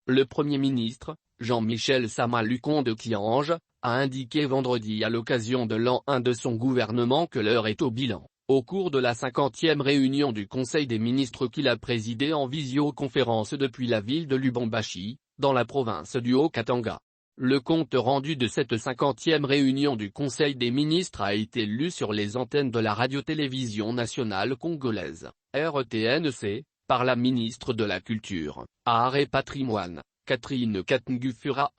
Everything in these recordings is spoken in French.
Le Premier ministre, Jean-Michel Sama-Lukonde-Kiange, a indiqué vendredi à l'occasion de l'an 1 de son gouvernement que l'heure est au bilan, au cours de la 50e réunion du Conseil des ministres qu'il a présidé en visioconférence depuis la ville de Lubumbashi, dans la province du Haut-Katanga. Le compte rendu de cette 50e réunion du Conseil des ministres a été lu sur les antennes de la radio-télévision nationale congolaise, RTNC, par la ministre de la Culture, Art et Patrimoine, Catherine Katngufura.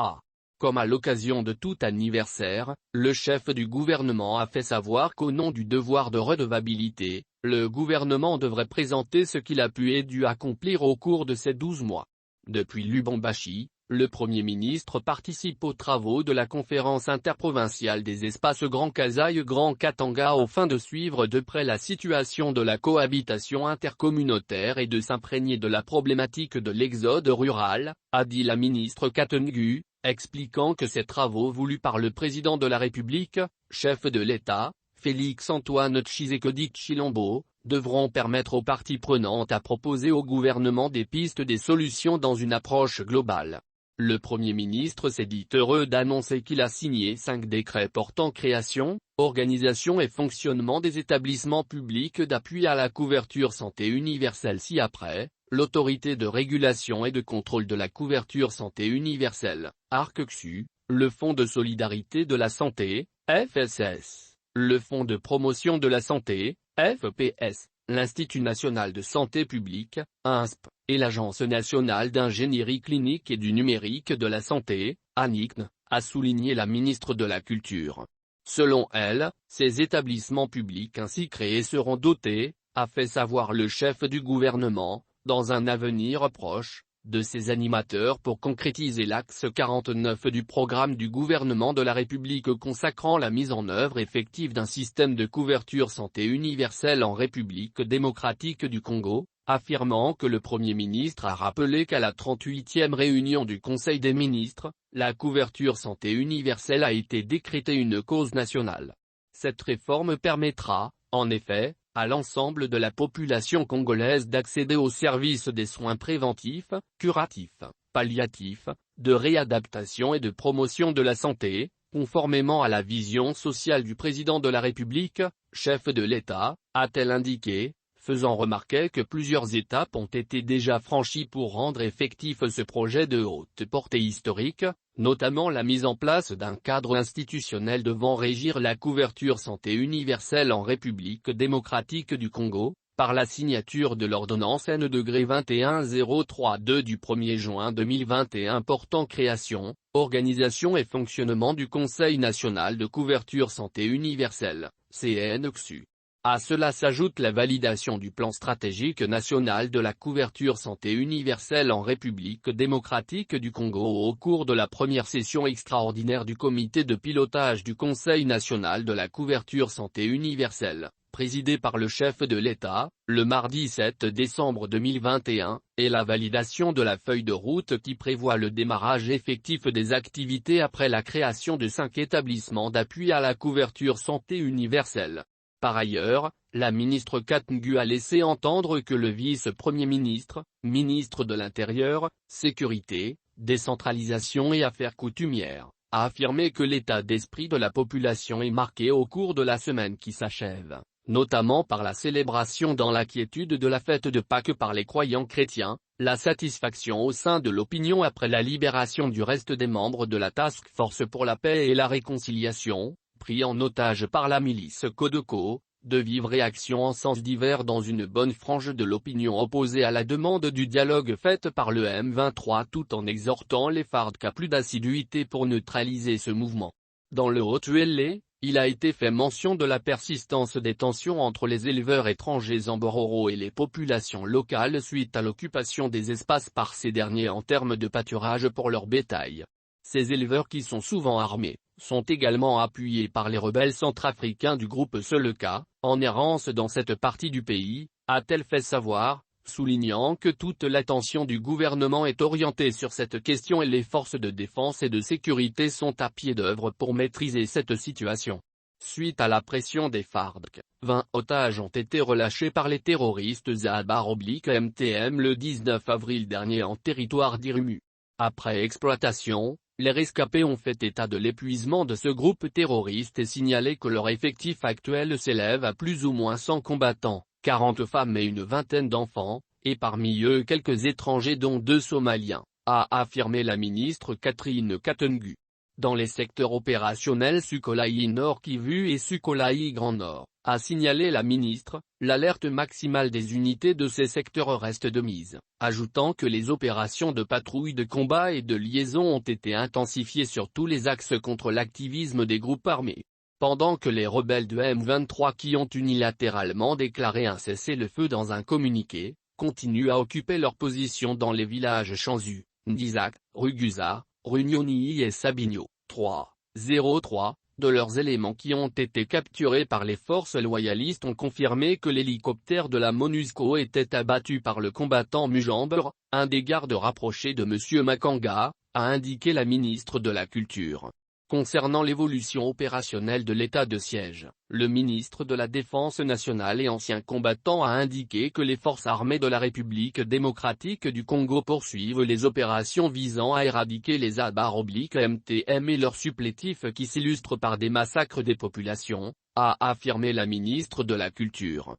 Comme à l'occasion de tout anniversaire, le chef du gouvernement a fait savoir qu'au nom du devoir de redevabilité, le gouvernement devrait présenter ce qu'il a pu et dû accomplir au cours de ces 12 mois. Depuis Lubumbashi, le Premier ministre participe aux travaux de la conférence interprovinciale des espaces Grand Kasai-Grand Katanga aux fins de suivre de près la situation de la cohabitation intercommunautaire et de s'imprégner de la problématique de l'exode rural, a dit la ministre Katngu, expliquant que ces travaux voulus par le président de la République, chef de l'État, Félix-Antoine Tshisekedi Tshilombo, devront permettre aux parties prenantes à proposer au gouvernement des pistes des solutions dans une approche globale. Le Premier ministre s'est dit heureux d'annoncer qu'il a signé 5 décrets portant création, organisation et fonctionnement des établissements publics d'appui à la couverture santé universelle ci-après, l'autorité de régulation et de contrôle de la couverture santé universelle, ARCECSU, le Fonds de solidarité de la santé, FSS, le Fonds de promotion de la santé, FPS, l'Institut national de santé publique, INSP, et l'Agence nationale d'ingénierie clinique et du numérique de la santé, ANICN, a souligné la ministre de la Culture. Selon elle, ces établissements publics ainsi créés seront dotés, a fait savoir le chef du gouvernement, dans un avenir proche, de ces animateurs pour concrétiser l'axe 49 du programme du gouvernement de la République consacrant la mise en œuvre effective d'un système de couverture santé universelle en République démocratique du Congo, affirmant que le Premier ministre a rappelé qu'à la 38e réunion du Conseil des ministres, la couverture santé universelle a été décrétée une cause nationale. Cette réforme permettra, en effet, à l'ensemble de la population congolaise d'accéder aux services des soins préventifs, curatifs, palliatifs, de réadaptation et de promotion de la santé, conformément à la vision sociale du président de la République, chef de l'État, a-t-elle indiqué, faisant remarquer que plusieurs étapes ont été déjà franchies pour rendre effectif ce projet de haute portée historique, notamment la mise en place d'un cadre institutionnel devant régir la couverture santé universelle en République démocratique du Congo, par la signature de l'ordonnance N-21032 du 1er juin 2021 portant création, organisation et fonctionnement du Conseil national de couverture santé universelle, CNCU. À cela s'ajoute la validation du plan stratégique national de la couverture santé universelle en République démocratique du Congo au cours de la première session extraordinaire du comité de pilotage du Conseil national de la couverture santé universelle, présidé par le chef de l'État, le mardi 7 décembre 2021, et la validation de la feuille de route qui prévoit le démarrage effectif des activités après la création de 5 établissements d'appui à la couverture santé universelle. Par ailleurs, la ministre Katngu a laissé entendre que le vice-premier ministre, ministre de l'Intérieur, Sécurité, Décentralisation et Affaires coutumières, a affirmé que l'état d'esprit de la population est marqué au cours de la semaine qui s'achève, notamment par la célébration dans la quiétude de la fête de Pâques par les croyants chrétiens, la satisfaction au sein de l'opinion après la libération du reste des membres de la Task Force pour la paix et la réconciliation, pris en otage par la milice Codeco, de vives réactions en sens divers dans une bonne frange de l'opinion opposée à la demande du dialogue faite par le M23 tout en exhortant les FARDC à plus d'assiduité pour neutraliser ce mouvement. Dans le Haut-Uélé, il a été fait mention de la persistance des tensions entre les éleveurs étrangers Zambororo et les populations locales suite à l'occupation des espaces par ces derniers en termes de pâturage pour leur bétail. Ces éleveurs qui sont souvent armés, sont également appuyés par les rebelles centrafricains du groupe Seleka, en errance dans cette partie du pays, a-t-elle fait savoir, soulignant que toute l'attention du gouvernement est orientée sur cette question et les forces de défense et de sécurité sont à pied d'œuvre pour maîtriser cette situation. Suite à la pression des FARDC, 20 otages ont été relâchés par les terroristes Zabar-MTM le 19 avril dernier en territoire d'Irumu. Après exploitation, les rescapés ont fait état de l'épuisement de ce groupe terroriste et signalé que leur effectif actuel s'élève à plus ou moins 100 combattants, 40 femmes et une vingtaine d'enfants, et parmi eux quelques étrangers dont 2 Somaliens, a affirmé la ministre Catherine Katungu. Dans les secteurs opérationnels Sukolai Nord Kivu et Sukolai Grand Nord, a signalé la ministre, l'alerte maximale des unités de ces secteurs reste de mise, ajoutant que les opérations de patrouille de combat et de liaison ont été intensifiées sur tous les axes contre l'activisme des groupes armés. Pendant que les rebelles de M23 qui ont unilatéralement déclaré un cessez-le-feu dans un communiqué, continuent à occuper leur position dans les villages Chanzu, Ndizak, Rugusa, Runyoni et Sabinyo, 303, de leurs éléments qui ont été capturés par les forces loyalistes ont confirmé que l'hélicoptère de la MONUSCO était abattu par le combattant Mujamber, un des gardes rapprochés de M. Makanga, a indiqué la ministre de la Culture. Concernant l'évolution opérationnelle de l'état de siège, le ministre de la Défense nationale et ancien combattant a indiqué que les forces armées de la République démocratique du Congo poursuivent les opérations visant à éradiquer les ABAR-MTM et leurs supplétifs qui s'illustrent par des massacres des populations, a affirmé la ministre de la Culture.